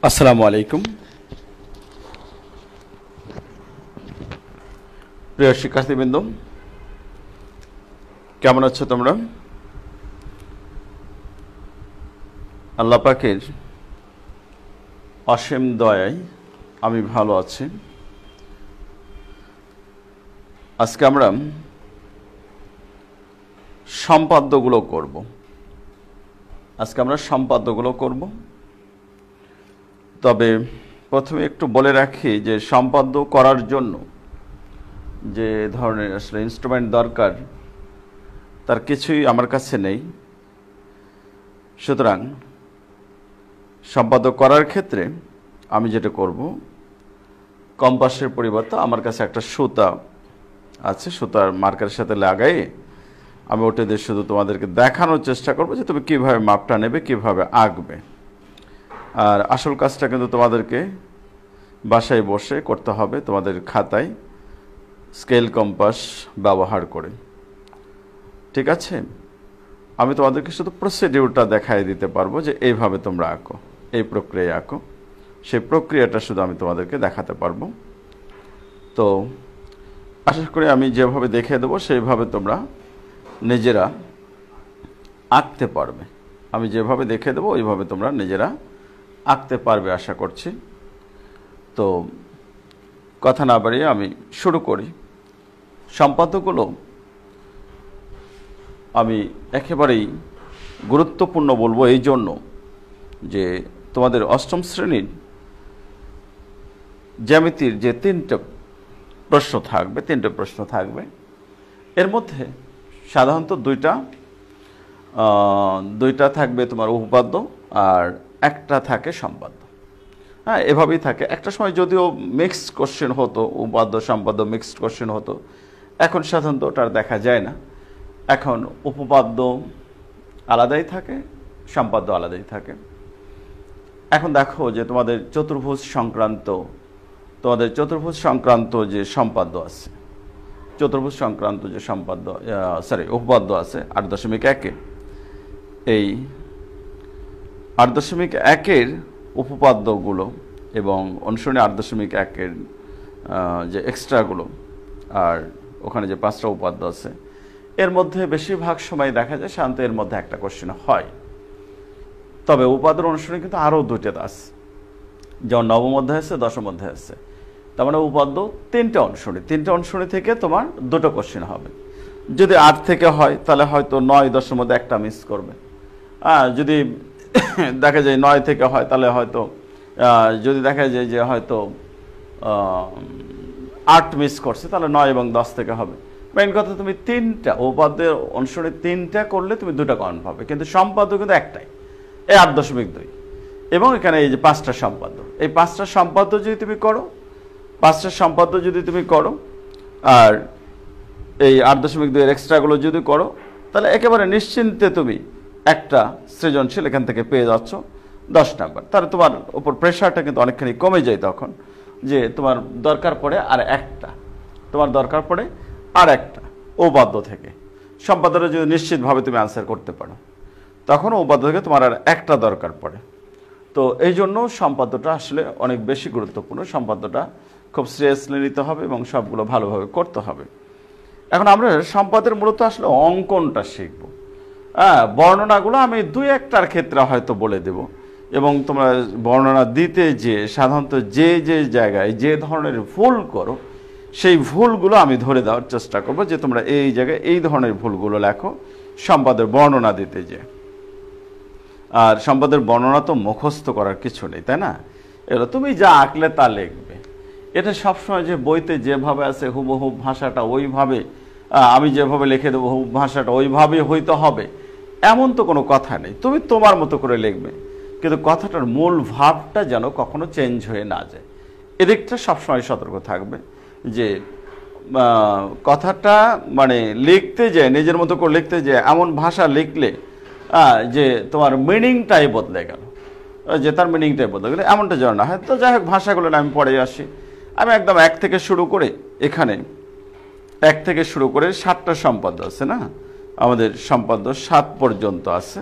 আসসালামু আলাইকুম প্রিয় শিক্ষার্থীবৃন্দ, কেমন আছো তোমরা? আল্লাহ পাকের অসীম দয়ায় আমি ভালো আছি। আজকে আমরা সম্পাদ্যগুলো করব। তবে প্রথমে একটু বলে রাখি যে সম্পাদ্য করার জন্য যে ধরনের আসলে ইনস্ট্রুমেন্ট দরকার তার কিছুই আমার কাছে নেই। সুতরাং সম্পাদ্য করার ক্ষেত্রে আমি যেটা করব, কম্পাসের পরিবর্তে আমার কাছে একটা সুতা আছে, সুতার মার্কারের সাথে লাগাই আমি ওটা দিয়ে শুধু তোমাদেরকে দেখানোর চেষ্টা করব যে তুমি কীভাবে মাপটা নেবে, কীভাবে আঁকবে। আর আসল কাজটা কিন্তু তোমাদেরকে বাসায় বসে করতে হবে, তোমাদের খাতায় স্কেল কম্পাস ব্যবহার করে। ঠিক আছে? আমি তোমাদেরকে শুধু প্রসিডিউরটা দেখাই দিতে পারবো যে এইভাবে তোমরা আঁকো, এই প্রক্রিয়ায় আঁকো, সেই প্রক্রিয়াটা শুধু আমি তোমাদেরকে দেখাতে পারবো। তো আশা করি আমি যেভাবে দেখিয়ে দেবো সেইভাবে তোমরা নিজেরা আঁকতে পারবে। আমি যেভাবে দেখিয়ে দেবো ওইভাবে তোমরা নিজেরা আঁকতে পারবে আশা করছি। তো কথা না বাড়িয়ে আমি শুরু করি। সম্পাদ্যগুলো আমি একেবারেই গুরুত্বপূর্ণ বলবো এই জন্য যে তোমাদের অষ্টম শ্রেণীর জ্যামিতির যে তিনটে প্রশ্ন থাকবে এর মধ্যে সাধারণত দুইটা থাকবে তোমার উপপাদ্য আর একটা থাকে সম্পাদ্য। হ্যাঁ, এভাবেই থাকে। একটা সময় যদিও মিক্সড কোশ্চেন হতো, উপপাদ্য সম্পাদ্য মিক্সড কোশ্চেন হতো, এখন সাধারণত ওটা আর দেখা যায় না। এখন উপপাদ্য আলাদাই থাকে, সম্পাদ্য আলাদাই থাকে। এখন দেখো যে তোমাদের চতুর্ভুজ সংক্রান্ত যে সম্পাদ্য আছে, উপপাদ্য আছে 8.1-এ। এই 8.1-এর উপপাদ্যগুলো এবং অনুসরণী 8.1-এর যে এক্সট্রাগুলো আর ওখানে যে 5টা উপপাদ্য আছে, এর মধ্যে বেশিরভাগ সময় দেখা যায় সাধারণত এর মধ্যে একটা কোশ্চেন হয়। তবে উপাদ্যর অনুসরণে কিন্তু আরও 2টা আছে, যেমন নবম অধ্যায় আছে, দশম অধ্যায় আছে। তার মানে উপাদ্য 3টে অনুসরণী থেকে তোমার 2টো কোশ্চেন হবে। যদি 8 থেকে হয় তাহলে হয়তো 9, 10-এর মধ্যে একটা মিস করবে। যদি দেখা যায় 9 থেকে হয় তাহলে হয়তো যদি দেখা যায় যে হয়তো 8 মিস করছে তাহলে 9 এবং 10 থেকে হবে। মেইন কথা, তুমি 3টা উপাদ্যের অনুসরণে 3টা করলে তুমি 2টা কমন পাবে, কিন্তু সম্পাদ্য কিন্তু একটাই, এই 8.2। এবং এখানে এই যে 5টা সম্পাদ্য, এই 5টা সম্পাদ্য যদি তুমি করো আর এই 8.2-এর এক্সট্রাগুলো যদি করো, তাহলে একেবারে নিশ্চিন্তে তুমি একটা সৃজনশীল এখান থেকে পেয়ে যাচ্ছ 10 নাম্বার। তাহলে তোমার উপর প্রেশারটা কিন্তু অনেকখানি কমে যায় তখন, যে তোমার দরকার পড়ে আর একটা উপাদ্য থেকে। সম্পাদ্যটা যদি নিশ্চিতভাবে তুমি আনসার করতে পারো, তখন উপাদ্য থেকে তোমার আর একটা দরকার পড়ে। তো এই জন্য সম্পাদ্যটা আসলে অনেক বেশি গুরুত্বপূর্ণ। সম্পাদ্যটা খুব সিরিয়াসলি নিতে হবে এবং সবগুলো ভালোভাবে করতে হবে। এখন আমরা সম্পাদ্যের মূলত আসলে অঙ্কনটা শিখব। বর্ণনাগুলো আমি 2-1টার ক্ষেত্রে হয়তো বলে দেব, এবং তোমরা বর্ণনা দিতে যে সাধারণত যে জায়গায় যে ধরনের ভুল করো সেই ভুলগুলো আমি ধরে দেওয়ার চেষ্টা করব, যে তোমরা এই জায়গায় এই ধরনের ভুলগুলো লেখো সম্পাদের বর্ণনা দিতে যে। আর সম্পাদের বর্ণনা তো মুখস্থ করার কিছু নেই, তাই না? এগুলো তুমি যা আঁকলে তা লিখবে। এটা সবসময় যে বইতে যেভাবে আছে হুবহু ভাষাটা ওইভাবে আমি যেভাবে লিখে দেবো হুবহু ভাষাটা ওইভাবে হইতে হবে এমন তো কোনো কথা নেই। তুমি তোমার মতো করে লিখবে, কিন্তু কথাটার মূল ভাবটা যেন কখনো চেঞ্জ হয়ে না যায়, এদিকটা সবসময় সতর্ক থাকবে। যে কথাটা মানে লিখতে যায় নিজের মতো করে লিখতে যায়, এমন ভাষা লিখলে যে তোমার মিনিংটাই বদলে গেল, এমনটা যেন না হয়। তো যাই হোক, ভাষাগুলো আমি পড়ে আসি। আমি একদম 1 থেকে শুরু করে 7টা সম্পাদ্য আছে না, আমাদের সম্পাদ্য 7 পর্যন্ত আছে।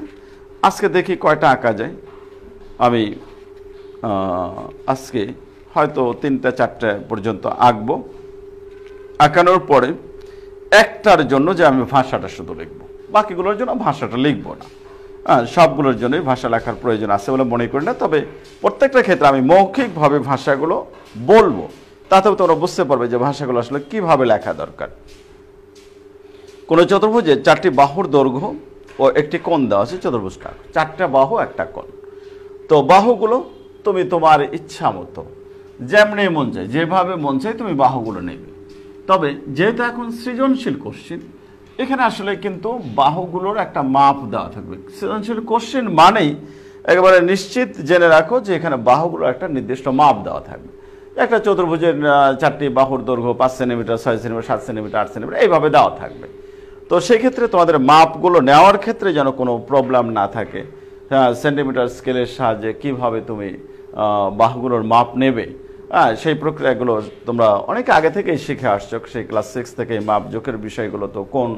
আজকে দেখি কয়টা আঁকা যায়। আমি আজকে হয়তো 3টা 4টা পর্যন্ত আঁকবো। আঁকানোর পরে একটার জন্য যে আমি ভাষাটা শুধু লিখবো, বাকিগুলোর জন্য ভাষাটা লিখবো না। সবগুলোর জন্যই ভাষা লেখার প্রয়োজন আছে বলে মনে করি না, তবে প্রত্যেকটা ক্ষেত্রে আমি মৌখিকভাবে ভাষাগুলো বলবো, তাতেও তোমরা বুঝতে পারবে যে ভাষাগুলো আসলে কিভাবে লেখা দরকার। কোনো চতুর্ভুজে 4টি বাহুর দৈর্ঘ্য ও একটি কোণ দেওয়া আছে চতুর্ভুজটা, 4টা বাহু একটা কোণ। তো বাহুগুলো তুমি তোমার ইচ্ছা মতো যেমনি মন চায়, যেভাবে মন চায় তুমি বাহুগুলো নেবে। তবে যেহেতু এখন সৃজনশীল কোশ্চেন, এখানে আসলে কিন্তু বাহুগুলোর একটা মাপ দেওয়া থাকবে। সৃজনশীল কোশ্চেন মানেই একেবারে নিশ্চিত জেনে রাখো যে এখানে বাহুগুলোর একটা নির্দিষ্ট মাপ দেওয়া থাকবে। একটা চতুর্ভুজের 4টি বাহুর দৈর্ঘ্য 5 সেন্টিমিটার, 6 সেন্টিমিটার, 7 সেন্টিমিটার, 8 সেন্টিমিটার এইভাবে দেওয়া থাকবে। তো সেই ক্ষেত্রে তোমাদের মাপগুলো নেওয়ার ক্ষেত্রে যেন কোনো প্রবলেম না থাকে। সেন্টিমিটার স্কেলের সাহায্যে কিভাবে তুমি বাহুগুলোর মাপ নেবে, সেই প্রক্রিয়াগুলো তোমরা অনেক আগে থেকেই শিখে আসছো। সেই ক্লাস 6 থেকে মাপ জোকের বিষয়গুলো, তো কোন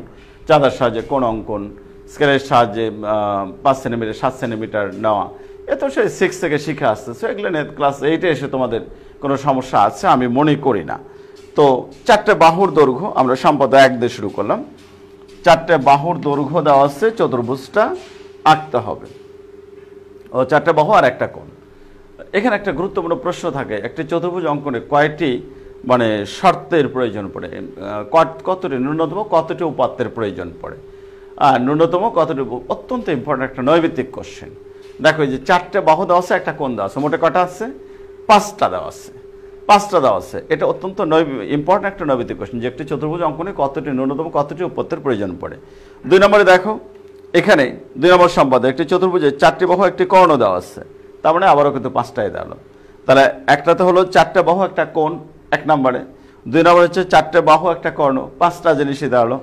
চাঁদার সাহায্যে কোন অঙ্কন, স্কেলের সাহায্যে 5 সেন্টিমিটার 7 সেন্টিমিটার নেওয়া, এ তো সেই 6 থেকে শিখে আসতেছে। এগুলো নিয়ে ক্লাস 8-এ এসে তোমাদের কোনো সমস্যা আছে আমি মনে করি না। তো 4টে বাহুর দৈর্ঘ্য আমরা সম্পাদ্য 1 দিয়ে শুরু করলাম। 4টে বাহুর দৈর্ঘ্য দেওয়া আছে, চতুর্ভুজটা আঁকতে হবে। ও 4টে বাহু আর একটা কোণ। এখানে একটা গুরুত্বপূর্ণ প্রশ্ন থাকে, একটি চতুর্ভুজ অঙ্কনে কয়টি মানে শর্তের প্রয়োজন পড়ে, কতটি ন্যূনতম কতটি উপাত্তের প্রয়োজন পড়ে। ন্যূনতম কতটি, অত্যন্ত ইম্পর্টেন্ট একটা নৈমিত্তিক কোশ্চেন। দেখো এই যে 4টে বাহু দেওয়া আছে, একটা কোণ দেওয়া আছে, মোটে কটা আছে? 5টা দেওয়া আছে, 5টা দেওয়া আছে। এটা অত্যন্ত ইম্পর্টেন্ট একটা নৈমিত্তিক কোশ্চেন যে একটি চতুর্ভুজ অঙ্কনে কতটি ন্যূনতম কতটি উপাত্তের প্রয়োজন পড়ে। 2 নম্বরে দেখো, এখানে 2 নম্বর সম্পাদ্য একটি চতুর্ভুজে 4টি বাহু একটি কর্ণ দেওয়া আছে, তার মানে আবারও কিন্তু 5টাই দাঁড়ালো। তাহলে একটাতে হলো 4টে বাহু একটা কোণ 1 নম্বরে, 2 নম্বরে হচ্ছে 4টে বাহু একটা কর্ণ, 5টা জিনিসই দাঁড়ালো।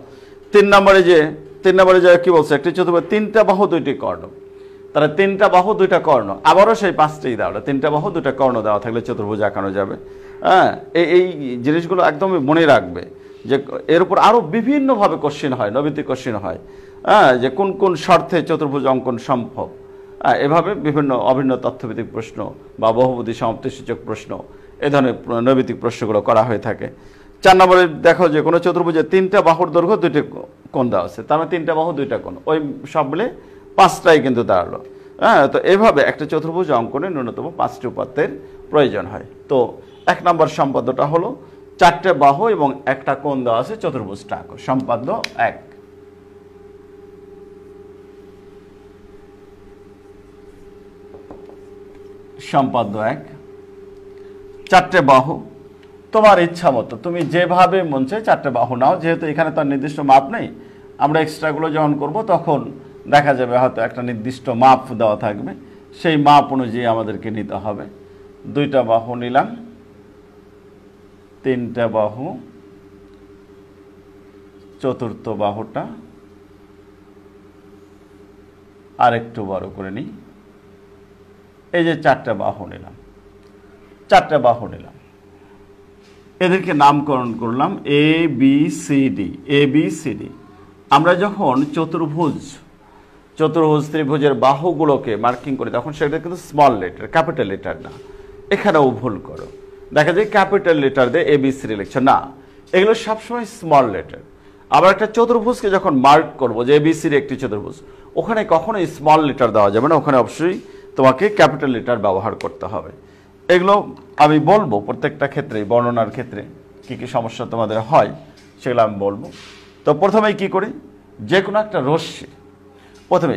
3 নম্বরে যে কি বলছে, একটি চতুর্ভুজ 3টা বাহু 2টি কর্ণ, তাহলে 3টা বাহু 2টা কর্ণ, আবারও সেই 5টাই দাঁড়ালো। 3টা বাহু 2টা কর্ণ দেওয়া থাকলে চতুর্ভুজ আঁকানো যাবে। এই জিনিসগুলো একদমই মনে রাখবে যে এর উপর আরও বিভিন্নভাবে কোশ্চেন হয়, নৈমিত্তিক কোশ্চেন হয়। যে কোন কোন শর্তে চতুর্ভুজ অঙ্কন সম্ভব, এভাবে বিভিন্ন অভিন্ন তথ্যভিত্তিক প্রশ্ন বা বহুপদী সমাপ্তিসূচক প্রশ্ন, এ ধরনের নৈমিত্তিক প্রশ্নগুলো করা হয়ে থাকে। 4 নম্বরে দেখো যে কোনো চতুর্ভুজে 3টা বাহুর দৈর্ঘ্য 2টি কোণ দেওয়া আছে, তার মানে 3টা বাহু 2টা কোণ, ওই সব মিলে 5টাই কিন্তু দাঁড়ালো। তো এভাবে একটা চতুর্ভুজ অঙ্কনে ন্যূনতম 5টি উপাত্তের প্রয়োজন হয়। তো 1 নম্বর সম্পাদ্যটা হলো 4টে বাহু এবং একটা কোণ দেওয়া আছে, চতুর্ভুজটা আঁকো। সম্পাদ্য 1। সম্পাদ্য 1, 4টে বাহু তোমার ইচ্ছা মতো তুমি যেভাবে মন চায় 4টে বাহু নাও। যেহেতু এখানে তার নির্দিষ্ট মাপ নেই, আমরা এক্সট্রাগুলো যখন করব তখন দেখা যাবে হয়তো একটা নির্দিষ্ট মাপ দেওয়া থাকবে, সেই মাপ অনুযায়ী আমাদেরকে নিতে হবে। 2টা বাহু নিলাম, 3টে বাহু, চতুর্থ বাহুটা আর একটু বড় করে নিই। এই যে 4টে বাহু নিলাম, 4টে বাহু নিলাম, এদেরকে নামকরণ করলাম A B C D. A B C D. আমরা যখন চতুর্ভুজ ত্রিভুজের বাহুগুলোকে মার্কিং করি তখন সেটা কিন্তু স্মল লেটার, ক্যাপিটাল লেটার না। এখানেও ভুল করো, দেখা যায় ক্যাপিটাল লেটার দিয়ে এ বি সি ডি লিখছে, না, এগুলো সবসময় স্মল লেটার। আবার একটা চতুর্ভুজকে যখন মার্ক করবো যে এ বি সি ডি একটি চতুর্ভুজ, ওখানে কখনোই স্মল লেটার দেওয়া যাবে না, ওখানে অবশ্যই তোমাকে ক্যাপিটাল লেটার ব্যবহার করতে হবে। এগুলো আমি বলবো প্রত্যেকটা ক্ষেত্রেই, বর্ণনার ক্ষেত্রে কী কী সমস্যা তোমাদের হয় সেগুলো আমি বলবো। তো প্রথমেই কি করি, যে কোনো একটা রশ্মি, প্রথমে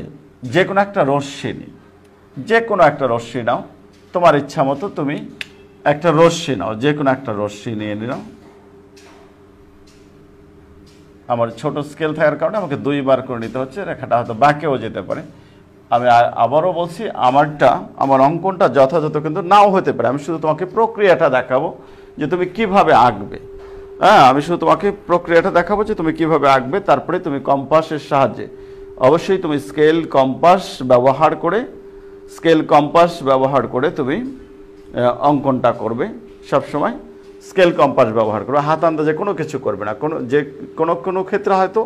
যে কোনো একটা রশ্মি নিই, যে কোনো একটা রশ্মি নাও, তোমার ইচ্ছা মতো তুমি একটা রশ্মি নাও, যে কোনো একটা রশ্মি নিয়ে নিলাম। আমার ছোট স্কেল থাকার কারণে আমাকে 2বার করে নিতে হচ্ছে, রেখাটা হয়তো বাঁকেও যেতে পারে। আমি আবারও বলছি, আমার অঙ্কনটা যথাযথ কিন্তু নাও হতে পারে, আমি শুধু তোমাকে প্রক্রিয়াটা দেখাবো যে তুমি কিভাবে আঁকবে। আমি শুধু তোমাকে প্রক্রিয়াটা দেখাবো যে তুমি কিভাবে আঁকবে, তারপরে তুমি কম্পাসের সাহায্যে, অবশ্যই তুমি স্কেল কম্পাস ব্যবহার করে তুমি অঙ্কনটা করবে। সবসময় স্কেল কম্পাস ব্যবহার করবে, হাত আন্দাজে কোনো কিছু করবে না। কোনো ক্ষেত্রে হয়তো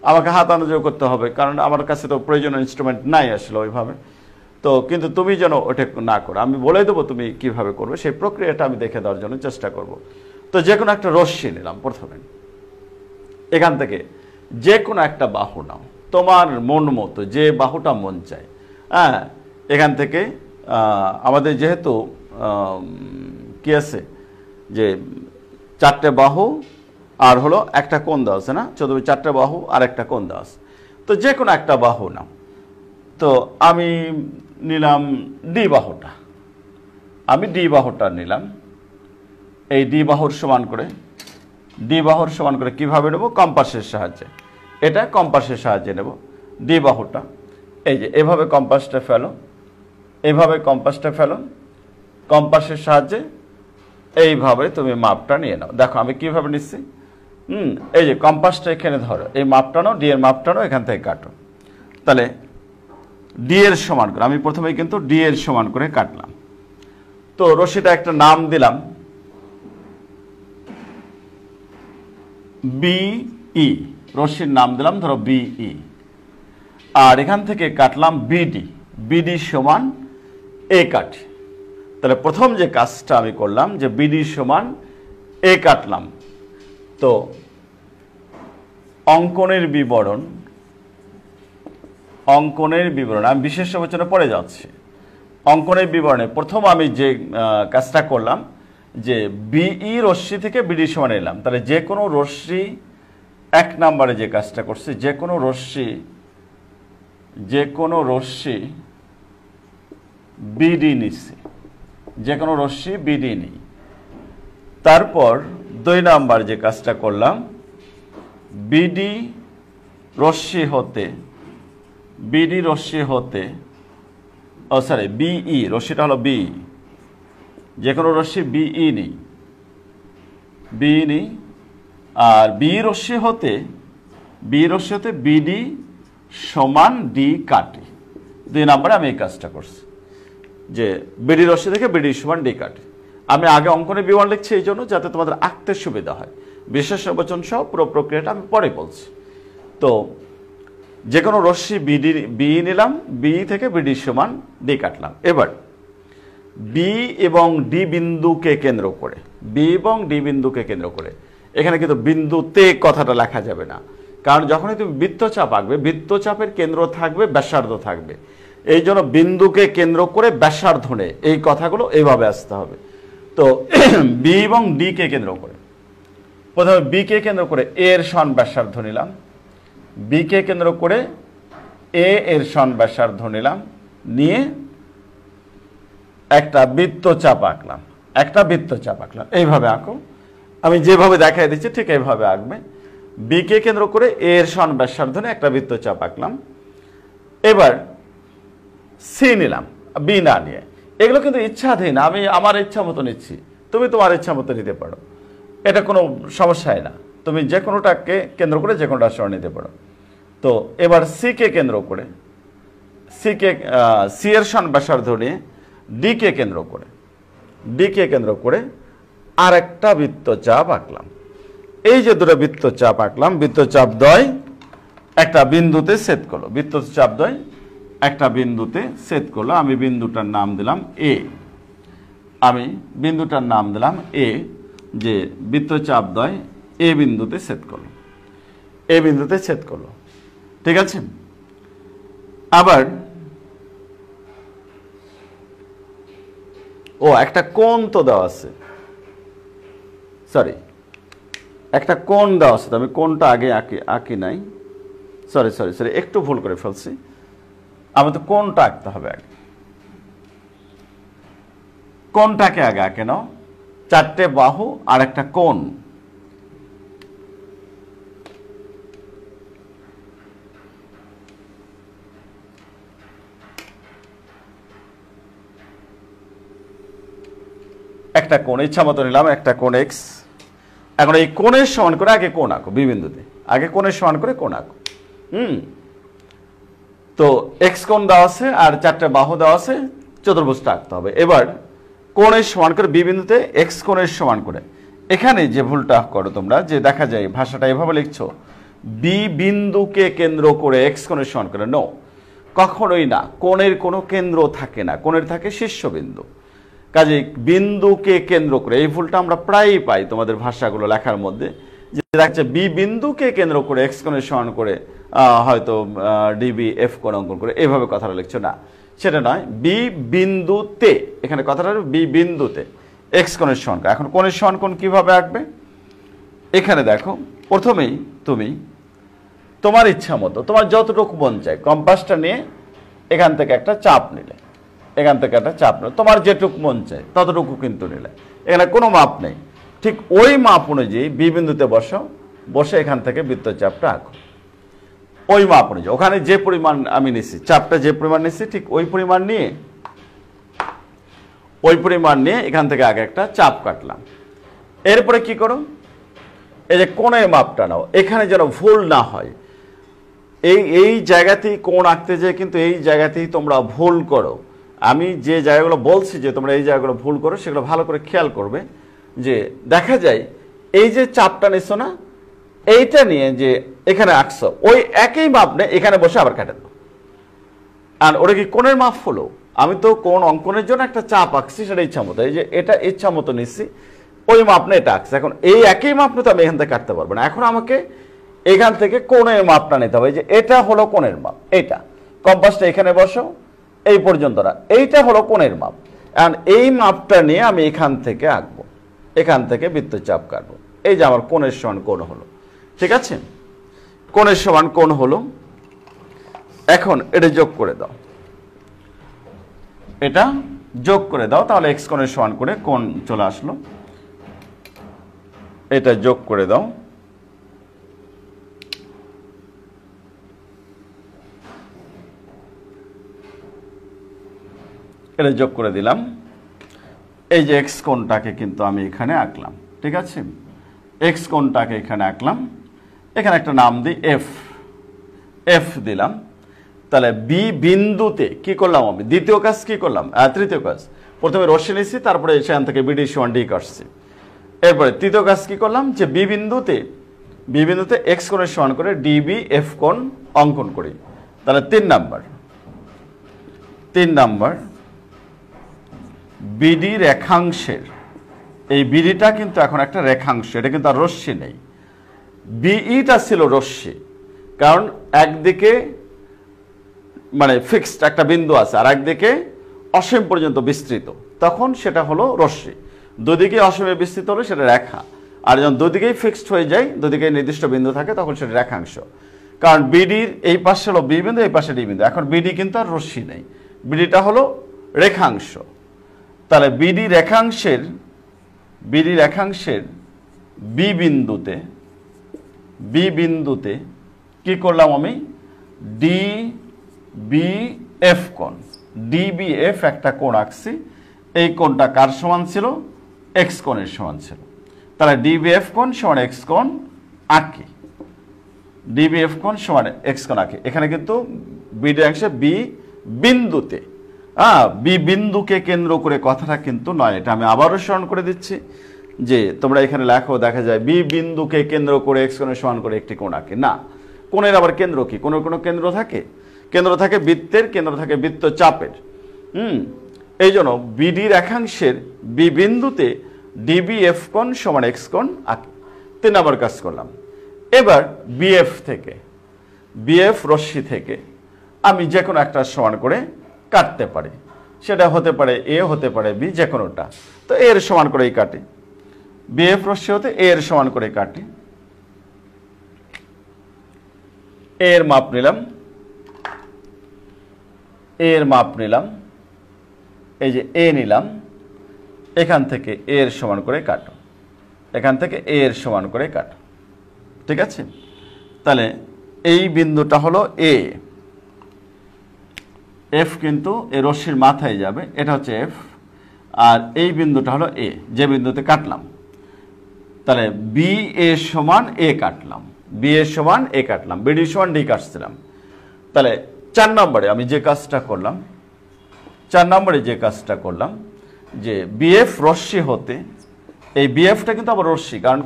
আমাকে হাত আন্দাজেও করতে হবে, কারণ আমার কাছে তো প্রয়োজনীয় ইনস্ট্রুমেন্ট নাই আসলে ওইভাবে। তো কিন্তু তুমি যেন ওটা না করো, আমি বলে দেবো তুমি কিভাবে করবে, সেই প্রক্রিয়াটা আমি দেখে দেওয়ার জন্য চেষ্টা করব। তো যে কোনো একটা রশ্মি নিলাম প্রথমে, এখান থেকে যে কোনো একটা বাহু নাও, তোমার মন মতো যে বাহুটা মন চায়। হ্যাঁ, এখান থেকে আমাদের যেহেতু কি আছে যে 4টে বাহু আর হলো একটা কোণ দেওয়া আছে না, 4টে বাহু আর একটা কোণ দেওয়া আছে। তো যে কোনো একটা বাহু নাও। তো আমি নিলাম ডি বাহুটা, আমি ডি বাহুটা নিলাম। এই ডি বাহুর সমান করে, ডি বাহুর সমান করে কীভাবে নেব? কম্পাসের সাহায্যে। এটা কম্পাসের সাহায্যে নেব ডি বাহুটা। এই যে এভাবে কম্পাসটা ফেলো, এইভাবে কম্পাসটা ফেলো, কম্পাসের সাহায্যে এইভাবে তুমি মাপটা নিয়ে নাও। দেখো আমি কিভাবে নিচ্ছি। এই যে কম্পাসটা এখানে ধরো, এই মাপটা নাও, ডি এর মাপটা নাও, এখান থেকে কাটো। তাহলে ডি এর সমান করে আমি প্রথমেই কিন্তু ডি এর সমান করে কাটলাম। তো রশিটা একটা নাম দিলাম বিই, রশির নাম দিলাম ধরো বিই। আর এখান থেকে কাটলাম বিডি, বিডি সমান এ কাটি। তাহলে প্রথম যে কাজটা আমি করলাম যে বিডি সমান এ কাটলাম। তো অঙ্কনের বিবরণ, অঙ্কনের বিবরণ আমি বিশেষ আলোচনা পড়ে যাচ্ছি। অঙ্কনের বিবরণে প্রথম আমি যে কাজটা করলাম যে বিই রশ্মি থেকে বিডি সমান এলাম। তাহলে যে কোনো রশ্মি, 1 নম্বরে যে কাজটা করছি, যে কোনো রশ্মি বিডি নিচ্ছি, যে কোনো রশ্মি বিডি নিই। তারপর 2 নম্বর যে কাজটা করলাম, বিডি রশ্মি হতে বিই, রশ্মিটা হলো বি, যে কোনো রশ্মি বিই নিই, আর বি রশ্মি হতে বিডি সমান ডি কাটি। 2 নম্বরে আমি এই কাজটা করছি যে বিডি রশ্মি থেকে বিডি সমান ডি কাটি। আমি আগে অঙ্কনের বিবরণ লিখছি এই জন্য যাতে তোমাদের আঁকতে সুবিধা হয়। বিশেষ নির্বাচন সহ পুরো প্রক্রিয়াটা আমি পরে বলছি। তো যে কোনো রশ্মি বি নিলাম, বি থেকে বিডি সমান ডি কাটলাম। এবার বি এবং ডি বিন্দুকে কেন্দ্র করে, এখানে কিন্তু বিন্দুতে কথাটা লেখা যাবে না, কারণ যখনই তুমি বৃত্তচাপ আঁকবে, বৃত্তচাপের কেন্দ্র থাকবে, ব্যাসার্ধ থাকবে। এই জন্য বিন্দুকে কেন্দ্র করে ব্যাসার্ধ নেই, এই কথাগুলো এইভাবে আসতে হবে। তো বি এবং ডি কে কেন্দ্র করে, প্রথমে বি কে কেন্দ্র করে এ এর সমান ব্যাসার্ধ নিলাম, বি কে কেন্দ্র করে এ এর সমান ব্যাসার্ধ নিলাম, নিয়ে একটা বৃত্তচাপ আঁকলাম, এইভাবে আঁকো। আমি যেভাবে দেখাই দিচ্ছি ঠিক এইভাবে আঁকবে। বি কে কেন্দ্র করে এ এর সমান ব্যাসার্ধ নিয়ে একটা বৃত্তচাপ আঁকলাম। এবার সি নিলাম, বি না নিয়ে। এগুলো কিন্তু ইচ্ছাধীন, আমি আমার ইচ্ছা মতো নিচ্ছি, তুমি তোমার ইচ্ছা মতো নিতে পারো, এটা কোনো সমস্যাই না। তুমি যে কোনোটাকে কেন্দ্র করে যে কোনোটা সমান নিতে পারো। তো এবার সি কে কেন্দ্র করে, সি এর সমান ব্যাসার্ধ নিয়ে ডি কে কেন্দ্র করে আর একটা বৃত্তচাপ আঁকলাম। এই যে দুটো বৃত্তচাপ আঁকলাম, বৃত্তচাপ দ্বয় একটা বিন্দুতে ছেদ করলো, বৃত্তচাপ দ্বয় একটা বিন্দুতে ছেদ করলো। আমি বিন্দুটার নাম দিলাম এ, যে বৃত্তচাপ দ্বয় এ বিন্দুতে ছেদ করলো, ঠিক আছে। আবার একটা কোণ তো দেওয়া আছে, একটা কোণ দেওয়া আছে, আমি কোণটা আগে আঁকি নাই, সরি একটু ভুল করে ফেলছি। আমি তো কোণটা আঁকতে হবে আগে, কোণটাকে আগে আঁকে নাও। 4টে বাহু আর একটা কোণ, একটা কোণ ইচ্ছা মতো নিলাম, একটা কোণ এক্স। এখন এই কোণের সমান করে আগে কোণ আঁকো, বি বিন্দুতে আগে কোণের সমান করে কোণ আঁকো। তো এক্স কোণ দেওয়া আছে আর 4টে বাহু দেওয়া আছে, চতুর্ভুজটা আঁকতে হবে। এবার কোণের সমান করে বি বিন্দুতে এক্স কোণের সমান করে, এখানে যে ভুলটা করো তোমরা, যে দেখা যায় ভাষাটা এভাবে লিখছো বি বিন্দুকে কেন্দ্র করে এক্স কোণের সমান করে, নো, কখনোই না, কোণের কোনো কেন্দ্র থাকে না, কোণের থাকে শীর্ষবিন্দু। কাজে বিন্দুকে কেন্দ্র করে, এই ভুলটা আমরা প্রায়ই পাই তোমাদের ভাষাগুলো লেখার মধ্যে, যে দেখছে বি বিন্দুকে কেন্দ্র করে এক্স কোণের সমান করে হয়তো ডিবি এফ কোণ অঙ্কন করে এইভাবে কথাটা লিখছো, না সেটা নয়। বি বিন্দুতে, এখানে কথাটা বি বিন্দুতে এক্স কোণের সমান করে। এখন কোণের সমান কোণ কিভাবে আঁকবে? এখানে দেখো, প্রথমেই তুমি তোমার ইচ্ছা মতো তোমার যতটুকু মন চায় কম্পাসটা নিয়ে এখান থেকে একটা চাপ নিলে, এখান থেকে একটা চাপ নিলে, তোমার যেটুকু মন চায় ততটুকু কিন্তু নিলে, এখানে কোনো মাপ নেই। ঠিক ওই মাপ অনুযায়ী বি বিন্দুতে বসো, বসে এখান থেকে বৃত্তচাপটা আঁকো ওই মাপ অনুযায়ী। ওখানে যে পরিমাণ আমি নিচ্ছি, চাপটা যে পরিমাণ নিচ্ছি ঠিক ওই পরিমাণ নিয়ে এখান থেকে আগে একটা চাপ কাটলাম। এরপরে কি করো, এই যে কোণের মাপটা নাও, এখানে যেন ভুল না হয়। এই জায়গাতেই কোণ আঁকতে যেয়ে কিন্তু এই জায়গাতেই তোমরা ভুল করো। আমি যে জায়গাগুলো বলছি যে তোমরা এই জায়গাগুলো ভুল করো, সেগুলো ভালো করে খেয়াল করবে। যে দেখা যায় এই যে চাপটা নিচ্ছ না, এইটা নিয়ে যে এখানে আঁকছো, ওই একই মাপ নেই এখানে বসে আবার কেটে দাও। আর ওটা কি কোণের মাপ হলো? আমি তো কোণ অঙ্কনের জন্য একটা চাপ আঁকছি, সেটা ইচ্ছা মতো, এই যে এটা ইচ্ছা মতো নিচ্ছি, ওই মাপ না এটা আঁকছে। এখন এই একই মাপ নিয়ে তো আমি এখান থেকে কাটতে পারবো না। এখন আমাকে এখান থেকে কোণের মাপটা নিতে হবে। যে এটা হলো কোণের মাপ, এইটা কম্পাসটা এখানে বসো, এই পর্যন্ত না, এইটা হলো কোণের মাপ। আর এই মাপটা নিয়ে আমি এখান থেকে আঁকবো, এখান থেকে বৃত্তচাপ কাটবো। এই যে আমার কোণের সমান কোণ হলো, ঠিক আছে? কোণের সমান কোণ হলো। এখন এটা যোগ করে দাও, এটা যোগ করে দাও, তাহলে এক্স কোণের সমান করে কোণ চলে আসলো। এটা যোগ করে দাও, এটা যোগ করে দিলাম। এই যে এক্স কোণটাকে কিন্তু আমি এখানে আঁকলাম, ঠিক আছে? এক্স কোণটাকে এখানে আঁকলাম, এখানে একটা নাম দিই এফ, এফ দিলাম। তাহলে বি বিন্দুতে কি করলাম আমি? দ্বিতীয় কাজ কি করলাম? তৃতীয় কাজ, প্রথমে রশ্মি নিচ্ছি, তারপরে সেখান থেকে বিডি সমান ডি কাটছি। এরপরে তৃতীয় কাজ কি করলাম? যে বি বিন্দুতে এক্স কোণের সমান করে ডিবি এফ কোণ অঙ্কন করি। তাহলে 3 নাম্বার বিডি রেখাংশের, এই বিডিটা কিন্তু এখন একটা রেখাংশ, এটা কিন্তু আর রশ্মি নেই। বিইটা ছিল রশ্মি, কারণ একদিকে মানে ফিক্সড একটা বিন্দু আছে আর একদিকে অসীম পর্যন্ত বিস্তৃত, তখন সেটা হলো রশ্মি। দুদিকে অসীমে বিস্তৃত হলে সেটা রেখা, আর যখন দুদিকেই ফিক্সড হয়ে যায়, দুদিকে নির্দিষ্ট বিন্দু থাকে, তখন সেটা রেখাংশ। কারণ বিডির এই পাশে হলো বি বিন্দু, এই পাশে ডি বিন্দু। এখন বিডি কিন্তু আর রশ্মি নেই, বিডিটা হলো রেখাংশ। তাহলে বিডি রেখাংশের বি বিন্দুতে কি করলাম আমি? ডি বি এফ কোণ, ডিবিএফ একটা কোণ আঁকছি। এই কোণটা কার সমান ছিল? এক্স কোণের সমান ছিল। তাহলে ডিবিএফ কোণ সমান এক্স কোণ আঁকি, ডিবিএফ কোণ সমান এক্স কোণ আঁকি। এখানে কিন্তু বিডি অংশে বি বিন্দুতে, বি বিন্দুকে কেন্দ্র করে কথাটা কিন্তু নয়। এটা আমি আবারও স্মরণ করে দিচ্ছি যে তোমরা এখানে লেখো, দেখা যায় বি বিন্দুকে কেন্দ্র করে এক্স কোণের সমান করে একটি কোণ আঁকে। না, কোণের আবার কেন্দ্র কি? কোণের কোনো কেন্দ্র থাকে? কেন্দ্র থাকে বৃত্তের, কেন্দ্র থাকে বৃত্তচাপের। এই জন্য বিডি রেখাংশের বি বিন্দুতে ডিবি এফ কোণ সমান এক্স কোণ আঁকি। 3 নম্বর কাজ করলাম। এবার বিএফ রশ্মি থেকে আমি যে কোনো একটা সমান করে কাটতে পারি, সেটা হতে পারে এ, হতে পারে বি, যে কোনোটা। তো এর সমান করেই কাটি, বিএফ রশ্মি হতে এর সমান করে কাটি। এর মাপ নিলাম, এই যে এ নিলাম, এখান থেকে এর সমান করে কাটো, এখান থেকে এর সমান করে কাটো, ঠিক আছে? তাহলে এই বিন্দুটা হলো এ, এফ কিন্তু এই রশ্মির মাথায় যাবে, এটা হচ্ছে এফ। আর এই বিন্দুটা হলো এ, যে বিন্দুতে কাটলাম। তাহলে বি এ সমান এ কাটলাম, বিডি সমান ডি কাটছিলাম। তাহলে 4 নম্বরে আমি যে কাজটা করলাম, যে বিএফ রশ্মি হতে, এই বিএফটা কিন্তু আবার রশ্মি, কারণ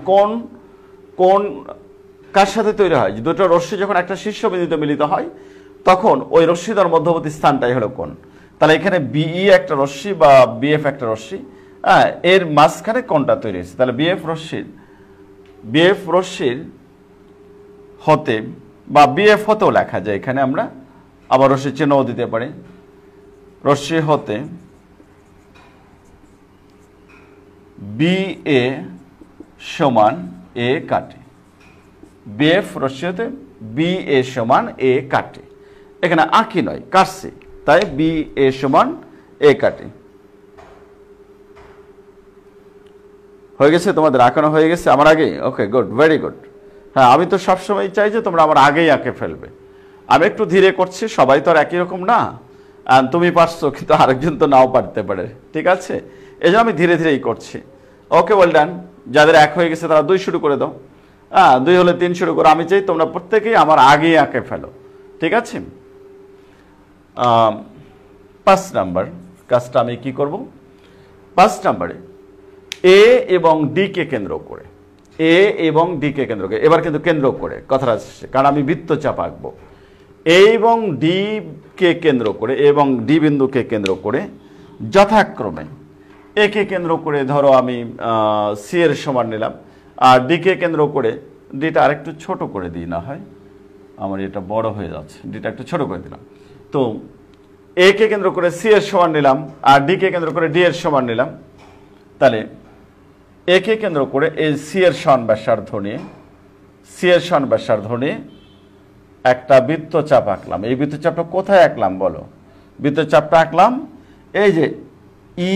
কোণ কার সাথে তৈরি হয়? যে দুটো রশ্মি যখন একটা শীর্ষবিন্দুতে মিলিত হয়, তখন ওই রশ্মিটার মধ্যবর্তী স্থানটাই হলো কোণ। তাহলে এখানে বিই একটা রশ্মি বা বিএফ একটা রশ্মি, হ্যাঁ, এর মাঝখানে কোণটা তৈরি হয়েছে। তাহলে বিএফ রশ্মির হতে বা বিএফ হতেও লেখা যায় এখানে, আমরা আবার রশ্মির চিহ্নও দিতে পারি। রশ্মি হতে বি এ সমান এ কাটে, বিএফ রশ্মি হতে বি এ সমান এ কাটে। এখানে আঁকি নয়, কাটছে, তাই বি এ সমান এ কাটে। হয়ে গেছে? তোমাদের আঁকানো হয়ে গেছে আমার আগেই? ওকে, গুড, ভেরি গুড। হ্যাঁ, আমি তো সবসময় চাই যে তোমরা আমার আগেই আঁকে ফেলবে। আমি একটু ধীরে করছি, সবাই তো আর একই রকম না। তুমি পারছো, কিন্তু আরেকজন তো নাও পারতে পারে, ঠিক আছে? এই জন্য আমি ধীরে ধীরেই করছি। ওকে, ওয়েল ডান। যাদের 1 হয়ে গেছে তারা 2 শুরু করে দাও। 2 হলে 3 শুরু করো। আমি চাই তোমরা প্রত্যেকেই আমার আগেই আঁকে ফেলো, ঠিক আছে? 5 নাম্বার কাজটা আমি কি করব? 5 নাম্বারে এ এবং ডি কে কেন্দ্র করে, এ এবং ডি কে কেন্দ্র করে, এবার কিন্তু কেন্দ্র করে কথাটা আসছে, কারণ আমি বৃত্তচাপ আঁকবো। এ এবং ডি কে কেন্দ্র করে, এবং ডি বিন্দুকে কেন্দ্র করে যথাক্রমে এ কে কেন্দ্র করে ধরো আমি সি এর সমান নিলাম, আর ডি কে কেন্দ্র করে, ডিটা আরেকটু ছোট করে দিই, না হয় আমার এটা বড় হয়ে যাচ্ছে, ডিটা একটু ছোট করে দিলাম। তো এ কে কেন্দ্র করে সি এর সমান নিলাম, আর ডি কে কেন্দ্র করে ডি এর সমান নিলাম। তাহলে এ কে কেন্দ্র করে এই সি এর সমান ব্যাসার্ধ নিয়ে একটা বৃত্তচাপ আঁকলাম। এই বৃত্তচাপটা কোথায় আঁকলাম বলো? বৃত্তচাপটা আঁকলাম এই যে ই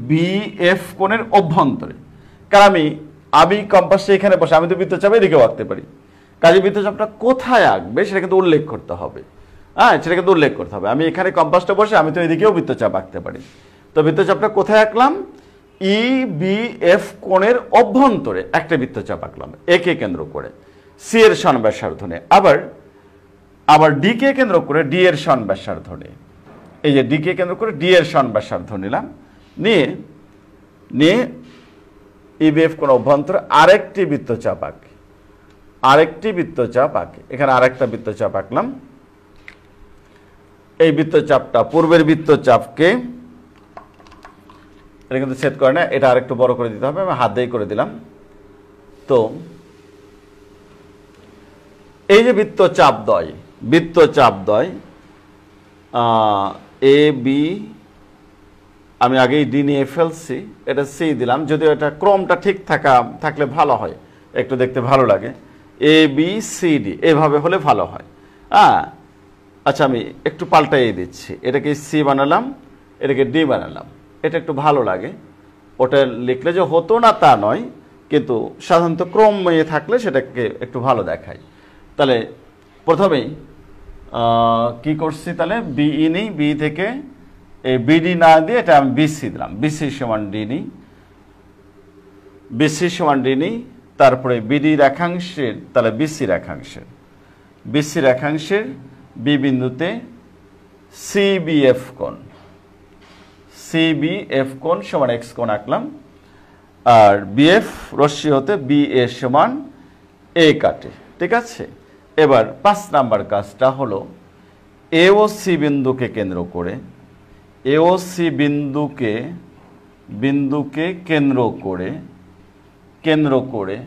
বি এফ কোণের অভ্যন্তরে। কারণ আমি কম্পাসটা এখানে বসে, আমি তো বৃত্তচাপ এদিকেও আঁকতে পারি। কাজে বৃত্তচাপটা কোথায় আঁকবে সেটা কিন্তু উল্লেখ করতে হবে। হ্যাঁ, সেটা কিন্তু উল্লেখ করতে হবে। আমি এখানে কম্পাসটা বসে আমি তো এদিকেও বৃত্তচাপ আঁকতে পারি। তো বৃত্তচাপটা কোথায় আঁকলাম? ই বি এফ কোণের অভ্যন্তরে একটা বৃত্তচাপ আঁকলাম এ কে কেন্দ্র করে, সি এর সমান ব্যাসার্ধ নিয়ে। আবার ডি কে কেন্দ্র করে ডি এর সমান ব্যাসার্ধ নিয়ে, এই যে ডি কে কেন্দ্র করে ডি এর সমান ব্যাসার্ধ নিলাম, নিয়ে ইবিএফ কোণ অভ্যন্তরে আরেকটি বৃত্তচাপ আঁকি, এখানে আরেকটা বৃত্তচাপ আঁকলাম। এই বৃত্তচাপটা পূর্বের বৃত্তচাপকে, এটা কিন্তু ছেদ করে না, এটা আরেকটু বড় করে দিতে হবে, আমি হাত দিয়ে করে দিলাম। তো এই যে বৃত্তচাপদ্বয় এ বি, আমি আগেই ডি নিয়ে ফেলছি, এটা সি দিলাম, যদিও এটা ক্রমটা ঠিক থাকলে ভালো হয়, একটু দেখতে ভালো লাগে। এ বি সি ডি এভাবে হলে ভালো হয়। আচ্ছা, আমি একটু পাল্টাই দিচ্ছি, এটাকে সি বানালাম, এটাকে ডি বানালাম, এটা একটু ভালো লাগে। ওটা লিখলে যে হতো না তা নয়, কিন্তু সাধারণত ক্রমে থাকলে সেটাকে একটু ভালো দেখায়। তাহলে প্রথমেই কি করছি, তাহলে বিই নিই, বি থেকে এই বিডি না দিয়ে এটা আমি বিসি দিলাম, বিসি সমান ডি নিই। তারপরে বিডি রেখাংশের, তাহলে বিসি রেখাংশের বি বিন্দুতে সিবিএফ কোণ সমান এক্স কোণ আঁকলাম, আর বিএফ রশ্মি হতে বি এ সমান এ কাটে, ঠিক আছে? এবার 5 নাম্বার কাজটা হলো এ ও সি বিন্দুকে কেন্দ্র করে, কেন্দ্র করে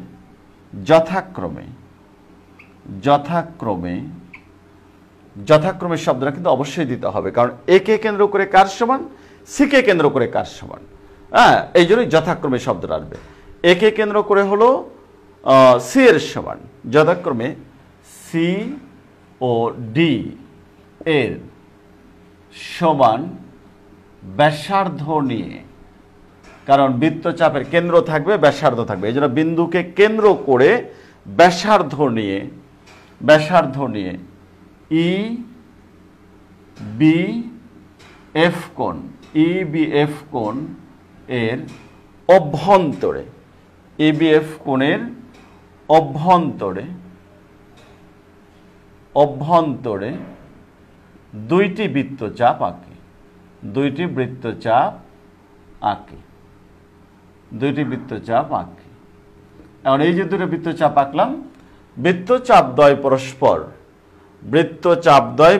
যথাক্রমে শব্দটা কিন্তু অবশ্যই দিতে হবে, কারণ এ কে কেন্দ্র করে কার সমান, সি কে কেন্দ্র করে কার সমান। হ্যাঁ, এই জন্যই যথাক্রমে শব্দটা আসবে। এ কে কেন্দ্র করে হলো সি এর সমান, যথাক্রমে সি ও ডি এর সমান ব্যাসার্ধ নিয়ে, কারণ বৃত্তচাপের কেন্দ্র থাকবে, ব্যাসার্ধ থাকবে, এই জন্য বিন্দুকে কেন্দ্র করে ব্যাসার্ধ নিয়ে ই বি এফ কোণ এর অভ্যন্তরে, ইবিএফ কোণের অভ্যন্তরে দুইটি বৃত্তচাপ আঁকি। এখন এই যে দুটো বৃত্তচাপ আঁকলাম, বৃত্তচাপ দ্বয় পরস্পর বৃত্তচাপদ্বয়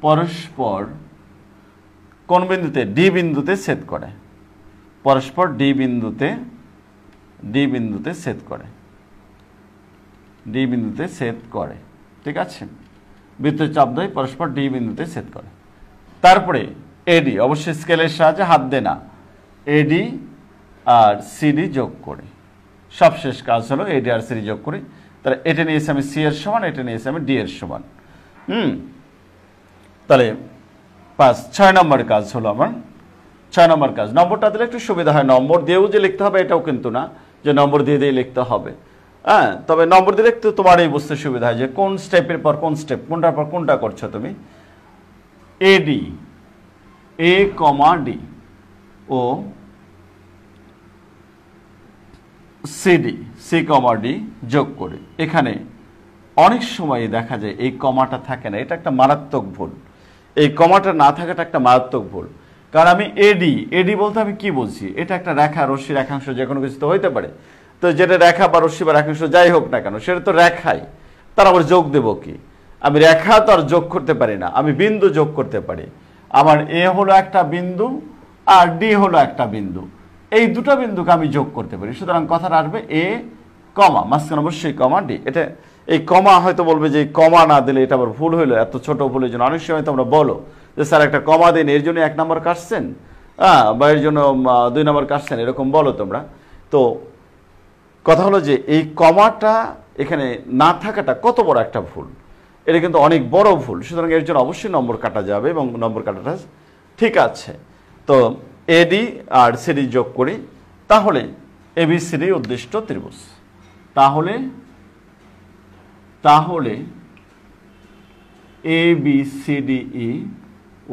পরস্পর কোন বিন্দুতে? ডি বিন্দুতে ছেদ করে। পরস্পর ডি বিন্দুতে ছেদ করে। ডি বিন্দুতে ছেদ করে, ঠিক আছে? বৃত্তচাপদ্বয় পরস্পর ডি বিন্দুতে ছেদ করে। তারপরে এডি, অবশ্যই স্কেলের সাহায্যে, হাত দে না, এডি আর সিডি যোগ করি। সবশেষ কাজ হলো এডি আর সিডি যোগ করি। তাহলে এটা নিয়েছি আমি সি এর সমান, এটা নিয়েছি আমি ডি এর সমান। তাহলে 6 নম্বর কাজ হলো আমার। 6 নম্বর কাজ, নম্বরটা দিলে একটু সুবিধা হয়। নম্বর দিয়েও যে লিখতে হবে এটাও কিন্তু না যে নম্বর দিয়ে লিখতে হবে। হ্যাঁ, তবে নম্বর দিলে একটু তোমারই বুঝতে সুবিধা হয় যে কোন স্টেপের পর কোন স্টেপ, কোনটার পর কোনটা করছো তুমি। এডি, এ কমা ডি ও সিডি, সি কমা ডি যোগ করে। এখানে অনেক সময় দেখা যায় এই কমাটা থাকে না, এটা একটা মারাত্মক ভুল। এই কমাটা না থাকাটা একটা মারাত্মক ভুল। কারণ আমি এডি বলতে আমি কি বলছি? এটা একটা রেখা, রশ্মি, রেখাংশ, যে কোনো কিছু তো হইতে পারে। তো যেটা রেখা বা রশ্মি বা রেখাংশ যাই হোক না কেন, সেটা তো রেখাই, তার আবার যোগ দেব কি? আমি রেখা তো আর যোগ করতে পারি না, আমি বিন্দু যোগ করতে পারি। আমার এ হলো একটা বিন্দু আর ডি হলো একটা বিন্দু, এই দুটো বিন্দুকে আমি যোগ করতে পারি। সুতরাং কথাটা আসবে এ কমা, মাঝখানে অবশ্যই কমা ডি। এটা এই কমা হয়তো বলবে যে কমা না দিলে এটা আবার ভুল হইলো, এত ছোট ভুলের জন্য অনেক সময় তোমরা বলো যে স্যার একটা কমা দিন, এর জন্য 1 নম্বর কাটছেন, বা এর জন্য 2 নম্বর কাটছেন, এরকম বলো তোমরা। তো কথা হলো যে এই কমাটা এখানে না থাকাটা কত বড় একটা ভুল, এটা কিন্তু অনেক বড় ভুল। সুতরাং এর জন্য অবশ্যই নম্বর কাটা যাবে এবং নম্বর কাটাটা ঠিক আছে। তো এডি আর সিডি যোগ করি, তাহলে এবিসিডি উদ্দিষ্ট ত্রিভুজ। তাহলে এবিসিডিই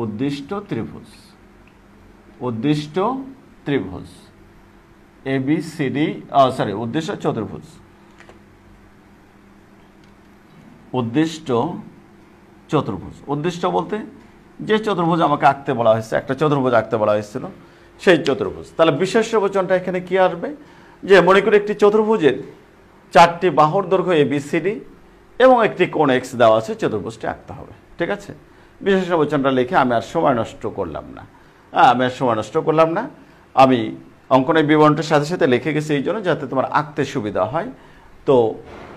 উদ্দিষ্ট ত্রিভুজ। এবিসিডি উদ্দিষ্ট চতুর্ভুজ। উদ্দিষ্ট বলতে যে চতুর্ভুজ আমাকে আঁকতে বলা হয়েছে, একটা চতুর্ভুজ আঁকতে বলা হয়েছিল, সেই চতুর্ভুজ। তাহলে বিশেষ বচনটা এখানে কি আসবে? যে মনে করি একটি চতুর্ভুজের 4টি বাহুর দৈর্ঘ্য এবিসিডি এবং একটি কোণ এক্স দেওয়া আছে, চতুর্ভুজটি আঁকতে হবে, ঠিক আছে? বিশেষ বচনটা লিখে আমি আর সময় নষ্ট করলাম না। আমি অঙ্কনের বিবরণটার সাথে সাথে লিখে গেছি এই জন্য যাতে তোমার আঁকতে সুবিধা হয়। তো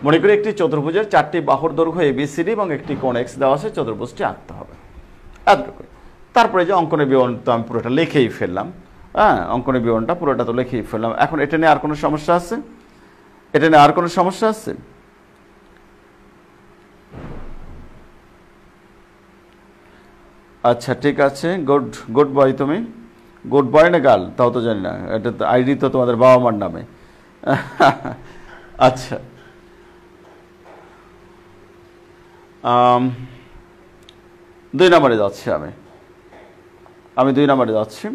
মনে করি একটি চতুর্ভুজের 4টি বাহুর দৈর্ঘ্য এবিসিডি এবং একটি কোণ এক্স দেওয়া আছে, চতুর্ভুজটি আঁকতে হবে, এতটুকু। তারপরে যে অঙ্কনের বিবরণ তো আমি পুরোটা লিখেই ফেললাম, অঙ্কনের বিবরণটা পুরোটা তো লিখেই ফেললাম। এখন এটা নিয়ে আর কোনো সমস্যা আছে? আচ্ছা, ঠিক আছে, গুড বয়। তুমি গুড বয় না গার্ল তাও তো জানি না, এটা তো আইডি তো তোমাদের বাবা মার নামে। আচ্ছা, 2 নম্বরে যাচ্ছি আমি 2 নম্বরে যাচ্ছি।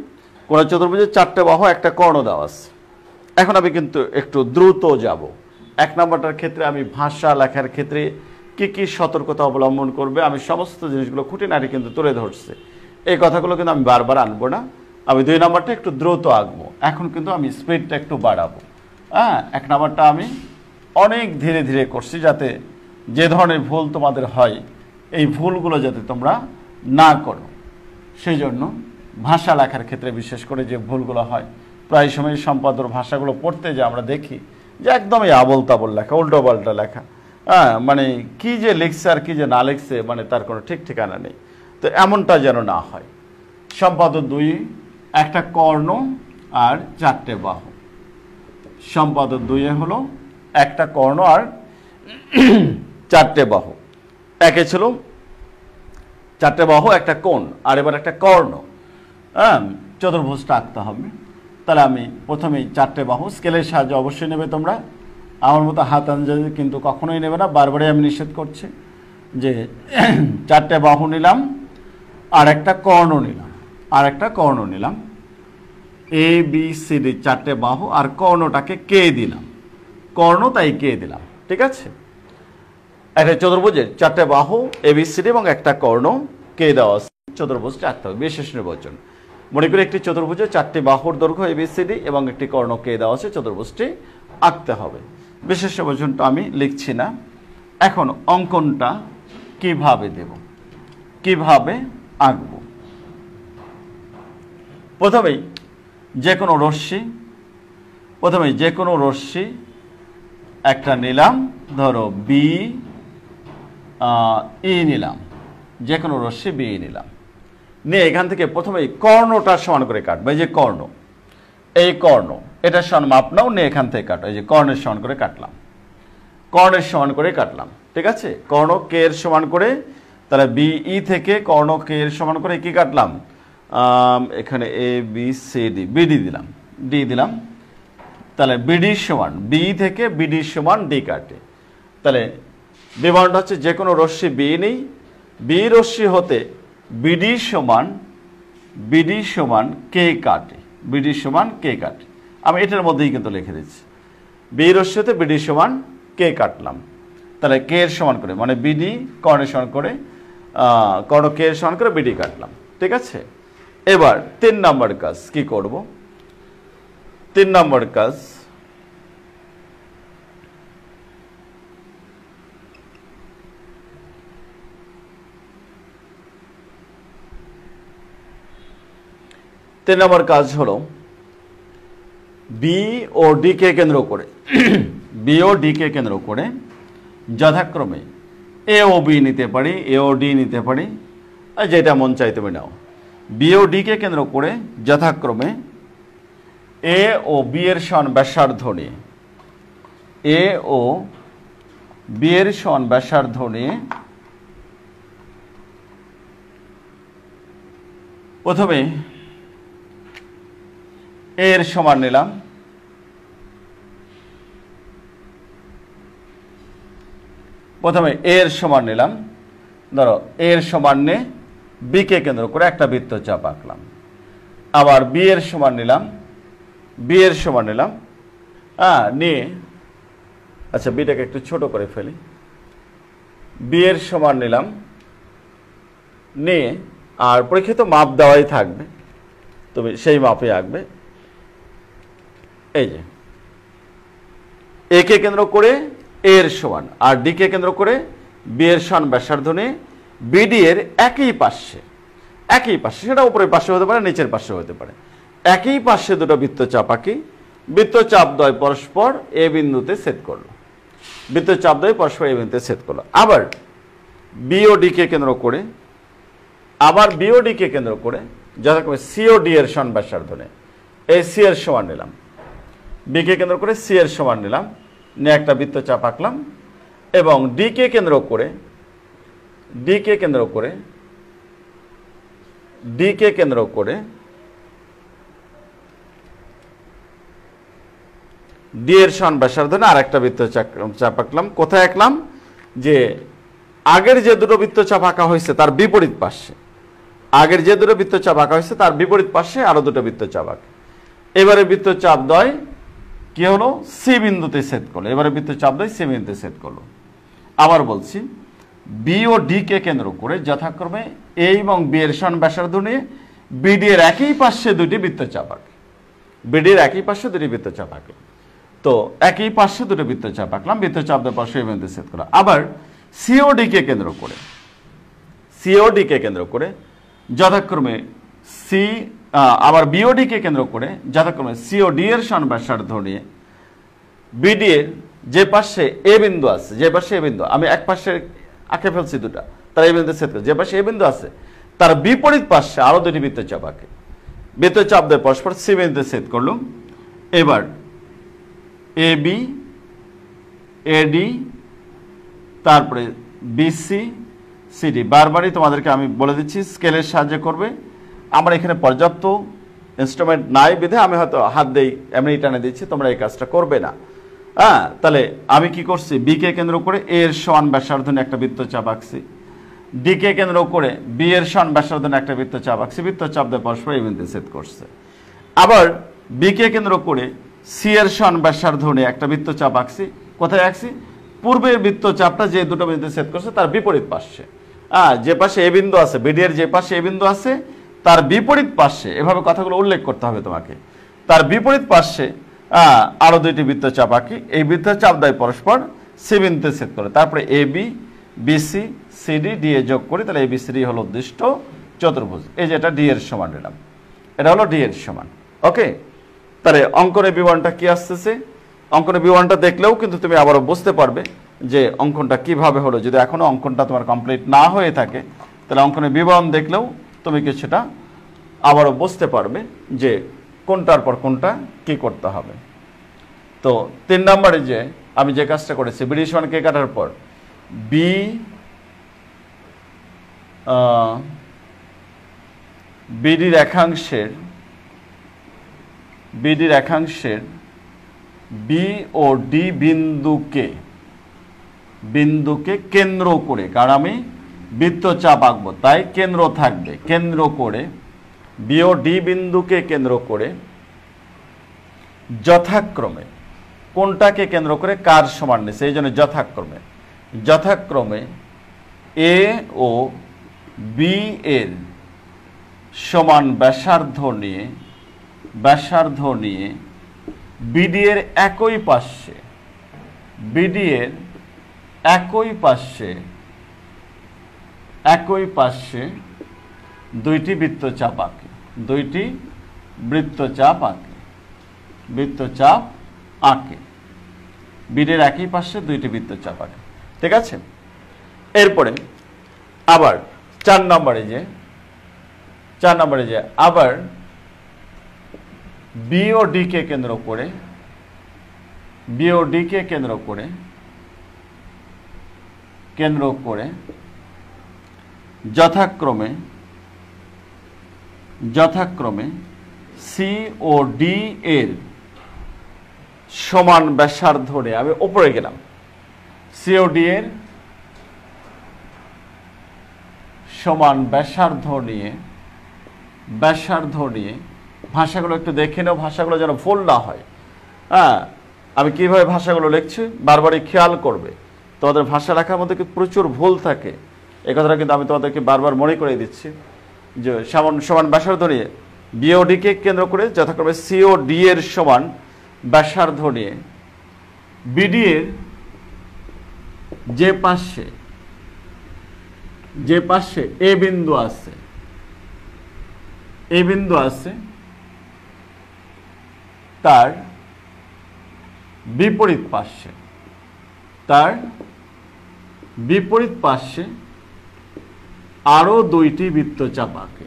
কোন চতুর্ভুজের 4টে বাহু, একটা কর্ণ দেওয়া আছে। এখন আমি কিন্তু একটু দ্রুত যাব। 1 নম্বরটার ক্ষেত্রে আমি ভাষা লেখার ক্ষেত্রে কি কি সতর্কতা অবলম্বন করবে, আমি সমস্ত জিনিসগুলো খুঁটিনাটি কিন্তু তুলে ধরছি। এই কথাগুলো কিন্তু আমি বারবার আনবো না। আমি 2 নম্বরটা একটু দ্রুত আঁকবো। এখন কিন্তু আমি স্পিডটা একটু বাড়াবো। 1 নম্বরটা আমি অনেক ধীরে ধীরে করছি, যাতে যে ধরনের ভুল তোমাদের হয় এই ভুলগুলো যাতে তোমরা না করো। সেই জন্য ভাষা লেখার ক্ষেত্রে বিশেষ করে যে ভুলগুলো হয়, প্রায় সময় সম্পাদর ভাষাগুলো পড়তে যে আমরা দেখি যে একদমই আবল তাবল লেখা, উল্টো পাল্টা লেখা, মানে কি যে লিখছে আর কি যে না লিখছে, মানে তার কোনো ঠিক ঠিকানা নেই। তো এমনটা যেন না হয়। সম্পাদক 2, একটা কর্ণ আর 4টে বাহু। সম্পাদক 2 হলো একটা কর্ণ আর 4টে বাহু। একে ছিল 4টে বাহু, একটা কোণ, আর এবার একটা কর্ণ। চতুর্ভুজটা আঁকতে হবে। তাহলে আমি প্রথমেই 4টে বাহু, স্কেলের সাহায্যে অবশ্যই নেবে তোমরা, আমার মতো হাত আন্দাজে কিন্তু কখনোই নেবে না, বারবারই আমি নিষেধ করছি। যে 4টে বাহু নিলাম আর একটা কর্ণ নিলাম, এ বি সি ডি 4টে বাহু, আর কর্ণটাকে কে দিলাম, কর্ণ তাই কে দিলাম, ঠিক আছে? একটা চতুর্ভুজের 4টে বাহু এবিসিডি এবং একটা কর্ণ কে দেওয়া আছে, চতুর্ভুজটা আঁকতে হবে, বিশেষ নির্বাচন। মনে করি একটি চতুর্ভুজে 4টি বাহুর দৈর্ঘ্য ABCD এবং একটি কর্ণ কে দেওয়া আছে, চতুর্ভুজটি আঁকতে হবে। বিশেষ পর্যন্ত আমি লিখছি না। এখন অঙ্কনটা কিভাবে দেব, কিভাবে আঁকব? প্রথমেই যে কোনো রশ্মি একটা নিলাম, ধরো BE নিলাম, যে কোনো রশ্মি BE নিলাম, নিয়ে এখান থেকে প্রথমেই কর্ণটা সমান করে কাটবো। এই যে কর্ণ, এই কর্ণ, এটা সমান মাপ নাও, নিয়ে এখান থেকে কাটো। এই যে কর্ণের সমান করে কাটলাম, কর্ণের সমান করে কাটলাম, ঠিক আছে? কর্ণ কে এর সমান করে, তাহলে BE থেকে কর্ণ কে এর সমান করে কি কাটলাম? এখানে ABCD, BD দিলাম, D দিলাম। তাহলে BD সমান, BE থেকে BD সমান D কাটে। তাহলে বিবরণটা হচ্ছে যে কোনো রশ্মি BE নেই, BE রশ্মি হতে BD সমান K কাটে, BD সমান K কাটে। আমি এটার মধ্যেই কিন্তু লিখে দিচ্ছি, BE রশ্মি হতে BD সমান K কাটলাম। তাহলে K এর সমান করে, মানে BD কর্ণের সমান করে, কর্ণ K এর সমান করে BD কাটলাম, ঠিক আছে? এবার 3 নম্বর কাজ কি করব? 3 নম্বর কাজ, হলো বি ও ডি কে কেন্দ্র করে বি ও ডি কে কেন্দ্র করে যথাক্রমে এ ও বি নিতে পারি, এ ও ডি নিতে পারি, যেটা মন চাই তুমি নাও। বি ও ডি কে কেন্দ্র করে যথাক্রমে এ ও বি এর সমান ব্যাসার্ধ নিয়ে, এ ও বি এর সমান ব্যাসার্ধ নিয়ে প্রথমে এর সমান নিলাম, প্রথমে এর সমান নিলাম, ধরো এর সমান নিয়ে বি কে কেন্দ্র করে একটা বৃত্তচাপ আঁকলাম। আবার বি এর সমান নিলাম, বি এর সমান নিলাম, নিয়ে, আচ্ছা বিটাকে একটু ছোট করে ফেলি, বি এর সমান নিলাম, নিয়ে আর পরীক্ষিত মাপ দেওয়াই থাকবে, তুমি সেই মাপে আঁকবে। এই যে এ কে কেন্দ্র করে এর সমান আর ডি কে কেন্দ্র করে বি এর সমান ব্যাসার্ধ নিয়ে বিডি এর একই পাশে, সেটা উপরের পাশে হতে পারে, নিচের পাশে হতে পারে, একই পাশে দুটো বৃত্তচাপ আঁকি। বৃত্তচাপ দ্বয় পরস্পর এ বিন্দুতে ছেদ করলো, বৃত্তচাপ দ্বয় পরস্পর এ বিন্দুতে ছেদ করলো। আবার বিও ডি কে কেন্দ্র করে, আবার বিও ডি কে কেন্দ্র করে যথাক্রমে সিও ডি এর সমান ব্যাসার্ধ নিয়ে এই সি এর সমান নিলাম, বি কে কেন্দ্র করে সি এর সমান নিলাম, নিয়ে একটা বৃত্তচাপ আঁকলাম। এবং ডি কে কেন্দ্র করে, ডি কে কেন্দ্র করে, ডি কে কেন্দ্র করে ডি এর সমান ব্যাসার্ধ নিয়ে আর একটা বৃত্তচাপ আঁকলাম। কোথায় আঁকলাম? যে আগের যে দুটো বৃত্তচাপ আঁকা হয়েছে তার বিপরীত পাশে, আগের যে দুটো বৃত্তচাপ আঁকা হয়েছে তার বিপরীত পাশে আরো দুটো বৃত্তচাপ আঁকে। এবারে বৃত্তচাপ দ্বয় কি হলো? সি বিন্দুতে ছেদ করলো, এবারে বৃত্তচাপ দ্বয় সি বিন্দুতে ছেদ করলো। আবার বলছি, বি ও ডি কে কেন্দ্র করে যথাক্রমে এ এবং বি এর সমান ব্যাসার্ধ নিয়ে বিডি এর একই পাশে দুটি বৃত্তচাপ আঁকে, বিডি এর একই পাশে দুটি বৃত্তচাপ আঁকে। তো একই পাশে দুটো বৃত্তচাপ আঁকলাম, বৃত্তচাপ দ্বয় পাশে এই বিন্দুতে ছেদ করলো। আবার সিওডি কে কেন্দ্র করে, সিওডি কে কেন্দ্র করে যথাক্রমে সি, আবার বিওডি কে কেন্দ্র করে যথাক্রমে সিওডি এর সমান ব্যাসার্ধ নিয়ে বিডি এর যে পাশে এ বিন্দু আছে, যে পাশে এ বিন্দু, আমি এক পাশে আঁকে ফেলছি দুটা, তার এই বিন্দু ছেদ করে যে পাশে এ বিন্দু আছে তার বিপরীত পাশে আরো দুটি বৃত্তচাপ আঁকে, বৃত্তচাপ দ্বয় পরস্পর সি বিন্দুতে ছেদ করলো। এবার এ বি, এডি, তারপরে বিসি, সিডি। বারবারই তোমাদেরকে আমি বলে দিচ্ছি স্কেলের সাহায্যে করবে। আমার এখানে পর্যাপ্ত ইনস্ট্রুমেন্ট নাই বিধে আমি হয়তো হাত দেই, এমনি টানে দিচ্ছি, তোমরা এই কাজটা করবে না। তাহলে আমি কি করছি? বি কে কেন্দ্র করে এর সমান ব্যাসার্ধ নিয়ে একটা বৃত্তচাপ আঁকছি, ডি কে কেন্দ্র করে বি এর সমান ব্যাসার্ধ নিয়ে একটা বৃত্তচাপ আঁকছি, বৃত্তচাপ দ্বয় পরস্পর এই বিন্দুতে ছেদ করছে। আবার বি কে কেন্দ্র করে সি এর সমান ব্যাসার্ধ নিয়ে একটা বৃত্তচাপ আঁকছি। কোথায় আঁকছি? পূর্বের বৃত্তচাপটা যে দুটো বিন্দুতে ছেদ করছে তার বিপরীত পাশে, যে পাশে এ বিন্দু আছে, বিডি এর যে পাশে এ বিন্দু আছে তার বিপরীত পার্শ্বে, এভাবে কথাগুলো উল্লেখ করতে হবে তোমাকে, তার বিপরীত পার্শ্বে আরো দুইটি বৃত্তচাপ আঁকি। এই বৃত্তচাপ দ্বয় পরস্পর সি বিন্দুতে ছেদ করে, তারপরে A B, BC, CD, D A যোগ করি, তাহলে এবিসিডি হলো উদ্দিষ্ট চতুর্ভুজ। এই যে এটা ডি এর সমান নিলাম, এটা হলো ডি এর সমান। ওকে, তাহলে অঙ্কনের বিবরণটা কি আসতেছে, অঙ্কনের বিবরণটা দেখলেও কিন্তু তুমি আবারও বুঝতে পারবে যে অঙ্কনটা কিভাবে হলো। যদি এখনো অঙ্কনটা তোমার কমপ্লিট না হয়ে থাকে, তাহলে অঙ্কনের বিবরণ দেখলেও তুমি কিছুটা আবারও বুঝতে পারবে যে কোনটার পর কোনটা কি করতে হবে। তো 3 নম্বরে যে আমি যে কাজটা করেছি, বিডি সমান কে কাটার পর বিডি রেখাংশের বি ও ডি বিন্দুকে কেন্দ্র করে, কারণ আমি বৃত্তচাপ আঁকবো তাই কেন্দ্র থাকবে, কেন্দ্র করে বি ও ডি বিন্দুকে কেন্দ্র করে যথাক্রমে, কোনটাকে কেন্দ্র করে কার সমান নিছে, এই জন্য যথাক্রমে এ ও বি এর সমান ব্যাসার্ধ নিয়ে বিডি এর একই পার্শ্বে দুইটি বৃত্তচাপ আঁকে, বিডের একই পাশে দুইটি বৃত্তচাপ আঁকে। ঠিক আছে, এরপরে আবার 4 নম্বরে যে আবার বি ও ডি কে কেন্দ্র করে যথাক্রমে সি ও ডি এর সমান ব্যাসার্ধ নিয়ে, আমি উপরে গেলাম, সি ও ডি এর সমান ব্যাসার্ধ নিয়ে ভাষাগুলো একটু দেখে নাও, ভাষাগুলো যেন ভুল না হয়। হ্যাঁ, আমি কিভাবে ভাষাগুলো লিখছি বারবারই খেয়াল করবে। তোমাদের ভাষা লেখার মধ্যে প্রচুর ভুল থাকে, এই কথাটা কিন্তু আমি তোমাদেরকে বারবার মনে করে দিচ্ছি যে সমান ব্যাসার্ধ নিয়ে বিওডিকে কেন্দ্র করে যথাক্রমে সিও ডি এর সমান ব্যাসার্ধ নিয়ে বিডি এর যে পাশে এ বিন্দু আছে তার বিপরীত পার্শ্বে আরো দুইটি বৃত্তচাপ আঁকে,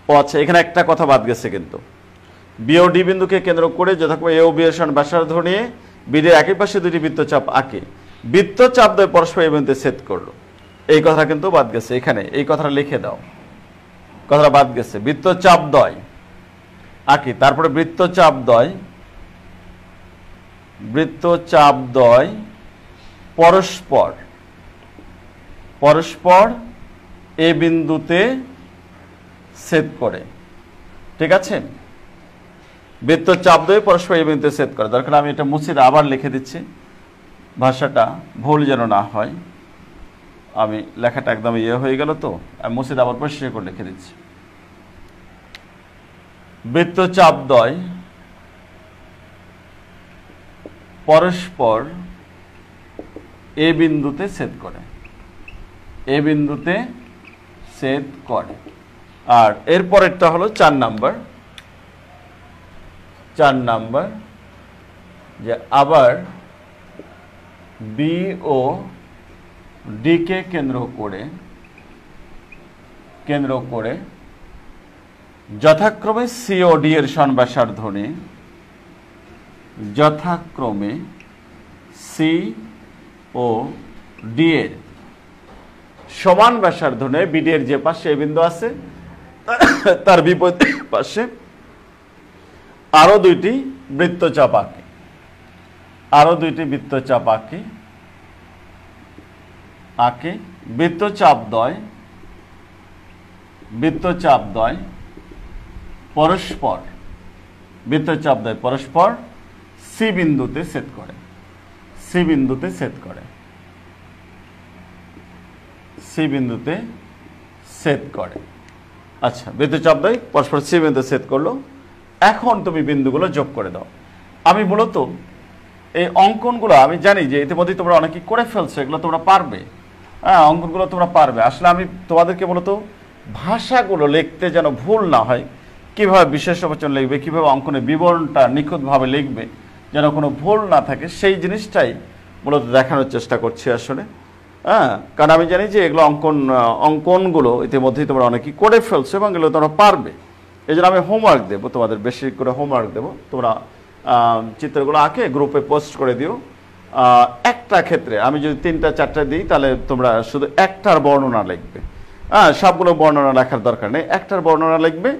ও আচ্ছা, এখানে একটা কথা বাদ গেছে কিন্তু, বিও ডি বিন্দুকে কেন্দ্র করে যথাক্রমে এ ও বি এর সমান ব্যাসার্ধ নিয়ে বিডির একই পাশে দুইটি বৃত্তচাপ আঁকে, বৃত্তচাপ দ্বয় পরস্পর এই বিন্দুতে ছেদ করলো। এই কথা কিন্তু বাদ গেছে, এখানে এই কথাটা লিখে দাও, কথাটা বাদ গেছে। বৃত্তচাপ দ্বয় আঁকি, তারপরে বৃত্তচাপ দ্বয় পরস্পর এ বিন্দুতে ছেদ করে। ঠিক আছে, বৃত্তচাপ দ্বয় পরস্পর এ বিন্দুতে ছেদ করে। দরকার আমি এটা মুছে আবার লিখে দিচ্ছি, ভাষাটা ভুল যেন না হয়। আমি লেখাটা একদম হয়ে গেল, তো আমি মুছে আবার পরিষ্কার করে লিখে দিচ্ছি। বৃত্তচাপ দ্বয় পরস্পর এ বিন্দুতে ছেদ করে, আর এরপরেরটা হলো 4 নাম্বার, যে আবার বি ও ডি কে কেন্দ্র করে যথাক্রমে সি ও ডি এর সমান ব্যাসার্ধ নিয়ে যথাক্রমে সি ও ডি এর সমান ব্যাসার্ধ নিয়ে বিডি এর যে পাশে এ বিন্দু আছে তার বিপরীত পাশে আরো দুইটি বৃত্তচাপ আঁকে, বৃত্তচাপ দ্বয় পরস্পর সি বিন্দুতে ছেদ করে। সি বিন্দুতে ছেদ করে। আচ্ছা, বিদ্যুৎ চাপদ্বয় পরস্পর সি বিন্দুতে ছেদ করলো। এখন তুমি বিন্দুগুলো যোগ করে দাও। আমি মূলত এই অঙ্কনগুলো আমি জানি যে ইতিমধ্যেই তোমরা অনেকেই করে ফেলছো, এগুলো তোমরা পারবে। হ্যাঁ, অঙ্কনগুলো তোমরা পারবে। আসলে আমি তোমাদেরকে মূলত ভাষাগুলো লিখতে যেন ভুল না হয়, কিভাবে বিশেষ বচন লিখবে, কিভাবে অঙ্কনের বিবরণটা নিখুঁতভাবে লিখবে, যেন কোনো ভুল না থাকে, সেই জিনিসটাই মূলত দেখানোর চেষ্টা করছি আসলে। হ্যাঁ, কারণ আমি জানি যে এগুলো অঙ্কনগুলো ইতিমধ্যেই তোমরা অনেকেই করে ফেলছো এবং এগুলো তোমরা পারবে। এই জন্য আমি হোমওয়ার্ক দেবো, তোমাদের বেশি করে হোমওয়ার্ক দেবো। তোমরা চিত্রগুলো আঁকে গ্রুপে পোস্ট করে দিও। একটা ক্ষেত্রে আমি যদি 3টা 4টা দিই, তাহলে তোমরা শুধু একটার বর্ণনা লিখবে। হ্যাঁ, সবগুলো বর্ণনা লেখার দরকার নেই, একটার বর্ণনা লিখবে।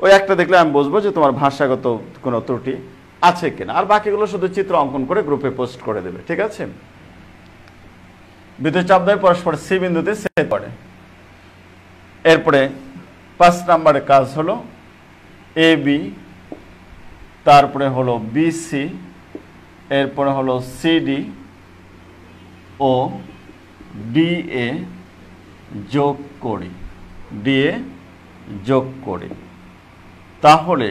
ওই একটা দেখলে আমি বুঝবো যে তোমার ভাষাগত কোনো ত্রুটি আছে কিনা, আর বাকিগুলো শুধু চিত্র অঙ্কন করে গ্রুপে পোস্ট করে দেবে। ঠিক আছে? বিদ্যুৎ চাপদ্বয় পরস্পর সি বিন্দুতে ছেদ করে। এরপরে 5 নম্বরের কাজ হলো এ বি, তারপরে হলো বিসি, এরপরে হলো সিডি ও ডিএ যোগ করি, ডিএ যোগ করি। তাহলে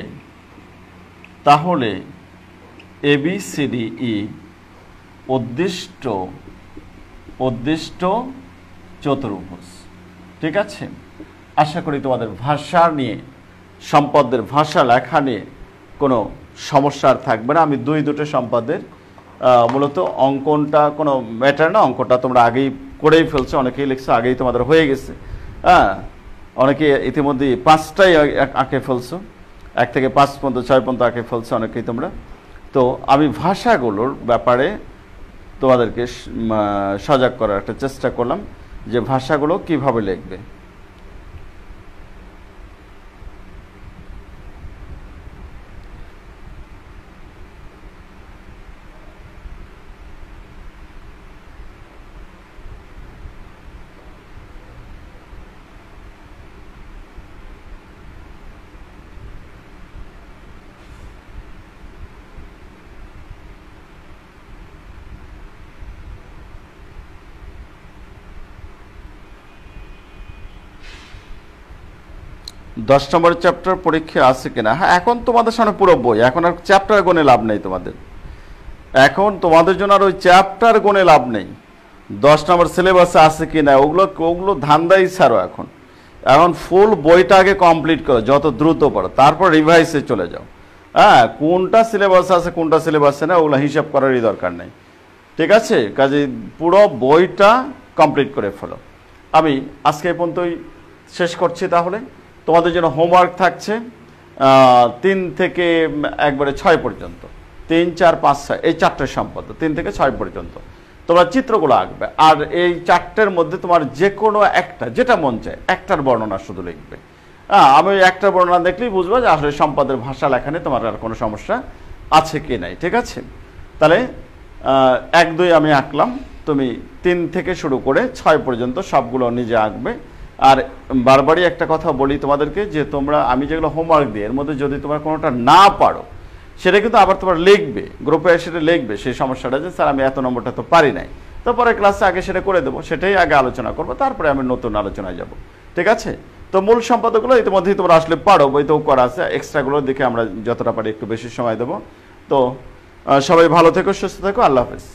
ABCDE উদ্দিষ্ট চতুর্ভুজ। ঠিক আছে? আশা করি তোমাদের ভাষা নিয়ে, সম্পদের ভাষা লেখা নিয়ে কোনো সমস্যা আর থাকবে না। আমি দুটো সম্পদের মূলত অঙ্কনটা কোনো ম্যাটার না, অঙ্কটা তোমরা আগেই করেই ফেলছো, অনেকেই লিখছো, আগেই তোমাদের হয়ে গেছে। হ্যাঁ, অনেকে ইতিমধ্যে 5টাই আঁকে ফেলছো, 1 থেকে 5 পর্যন্ত 6 পর্যন্ত আঁকে ফেলছো অনেকেই তোমরা। তো আমি ভাষাগুলোর ব্যাপারে তোমাদেরকে সজাগ করার একটা চেষ্টা করলাম যে ভাষাগুলো কিভাবে লিখবে। দশ নম্বর চ্যাপ্টার পরীক্ষা আছে কিনা? হ্যাঁ, এখন তোমাদের সামনে পুরো বই, এখন আর চ্যাপ্টার গুণে লাভ নেই তোমাদের। এখন তোমাদের জন্য আর ওই চ্যাপ্টার গুণে লাভ নেই। 10 নম্বর সিলেবাসে আছে কিনা ওগুলো ধান্দাই ছাড়ো। এখন ফুল বইটা আগে কমপ্লিট করো যত দ্রুত পারো, তারপর রিভাইসে চলে যাও। হ্যাঁ, কোনটা সিলেবাস আছে কোনটা সিলেবাসে না ওগুলো হিসাব করারই দরকার নেই। ঠিক আছে? কাজে পুরো বইটা কমপ্লিট করে ফেলো। আমি আজকে এই পর্যন্তই শেষ করছি। তাহলে তোমাদের জন্য হোমওয়ার্ক থাকছে 3 থেকে একবারে 6 পর্যন্ত, 3, 4, 5, 6 এই 4টে সম্পদ, 3 থেকে 6 পর্যন্ত তোমরা চিত্রগুলো আঁকবে। আর এই 4টের মধ্যে তোমার যে কোনো একটা, যেটা মন চায়, একটার বর্ণনা শুধু লিখবে। আমি একটা বর্ণনা দেখলেই বুঝবো যে আসলে সম্পদের ভাষা লেখা নিয়ে তোমার আর কোনো সমস্যা আছে কি নাই। ঠিক আছে? তাহলে 1, 2 আমি আঁকলাম, তুমি 3 থেকে শুরু করে 6 পর্যন্ত সবগুলো নিজে আঁকবে। আর বারবারই একটা কথা বলি তোমাদেরকে যে তোমরা, আমি যেগুলো হোমওয়ার্ক দিই এর মধ্যে যদি তোমরা কোনোটা না পারো সেটা কিন্তু আবার তোমার লিখবে, গ্রুপে সেটা লিখবে সেই সমস্যাটা, যে স্যার আমি এত নম্বরটা তো পারি নাই। তারপরে ক্লাসে আগে সেটা করে দেবো, সেটাই আগে আলোচনা করবো, তারপরে আমি নতুন আলোচনায় যাব। ঠিক আছে? তো মূল সম্পাদকগুলো ইতিমধ্যেই তোমরা আসলে পারো, বইতেও করা আছে। এক্সট্রাগুলো দেখে আমরা যতটা পারি একটু বেশি সময় দেবো। তো সবাই ভালো থেকো, সুস্থ থেকো, আল্লাহ হাফেজ।